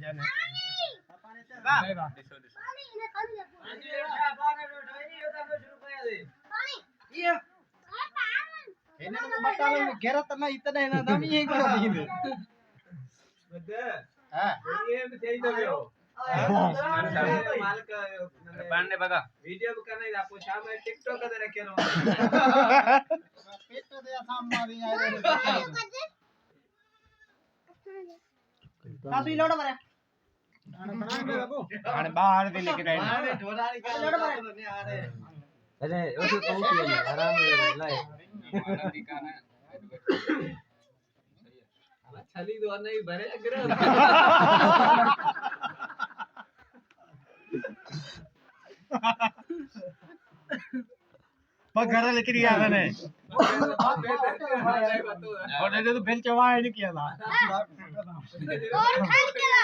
जाने घेरा तो नहीं इतना है ना दम ये कर दी हां ये सही तो मालिक पाने बघा वीडियो करना है आपको शाम में टिकटॉक का रखे लो पेट तो दे शाम मारी आए काफी लोड मारे आने बाहर दे लेके आए अरे ढोरानी का लोड मारे अरे वो तो कहू के आराम लाए छली दो नहीं भरे अगर घर लेके नहीं आ रहा है और जो तो बेल चवा है नहीं किया था और खान केला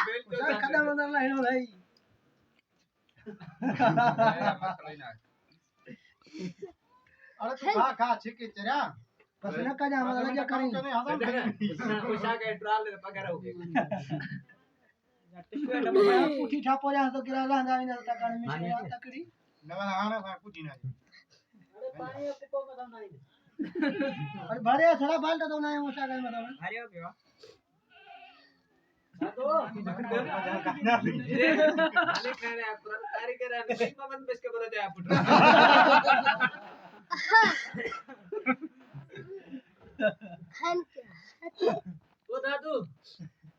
कदम बदल नहीं हो भाई अरे तू खा छिके तेरा पसना का जा हमारा क्या करेंगे उषा का ट्राल पकड़ हो गए पुठी ठापो जा तो गिरा ला अंदा नहीं तक में तकड़ी नवा आना था कुछ ना अरे पानी को कदम नहीं अरे भरे थोड़ा बाल तो ना उषा का मतलब भरे हो गया तो खाली कह रहे आप तारी कह रहे हैं ममन बेच के बोला जाए आप खान के ओ दादू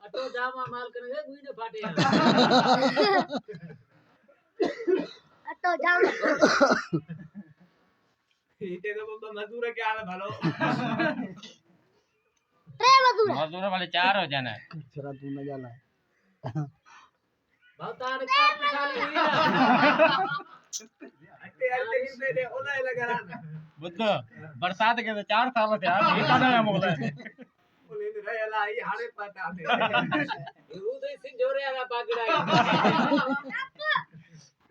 अटो जामा माल करेंगे गुई ने फाटे अटो जामा इते तो मजदूर के आवे भलो रे मजदूर वाले 4 हो जाना है चला तू न जाला भवतान का साली हुई अटे अटे दे दे ओला लगा रहा बुद्ध बरसात के 4 साल से आ ये काना है मोला ओले ने रहला ई हाड़े पता दे उदय सिंह जोरे आगा पागड़ा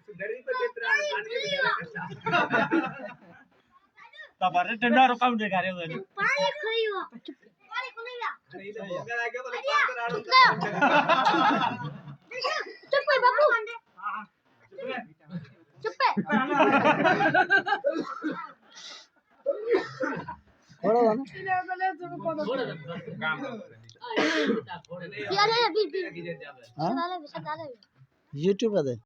दरी पर कितना पानी में डरा तबारे ठंडा रुकम देखा रे पानी खइयो पानी को नहीं अरे इधर भोंगा आ गया बोले पार कर आड़ो चुप है बाबू हां चुप है थोड़ा ना काम यार ये भी YouTube पे दे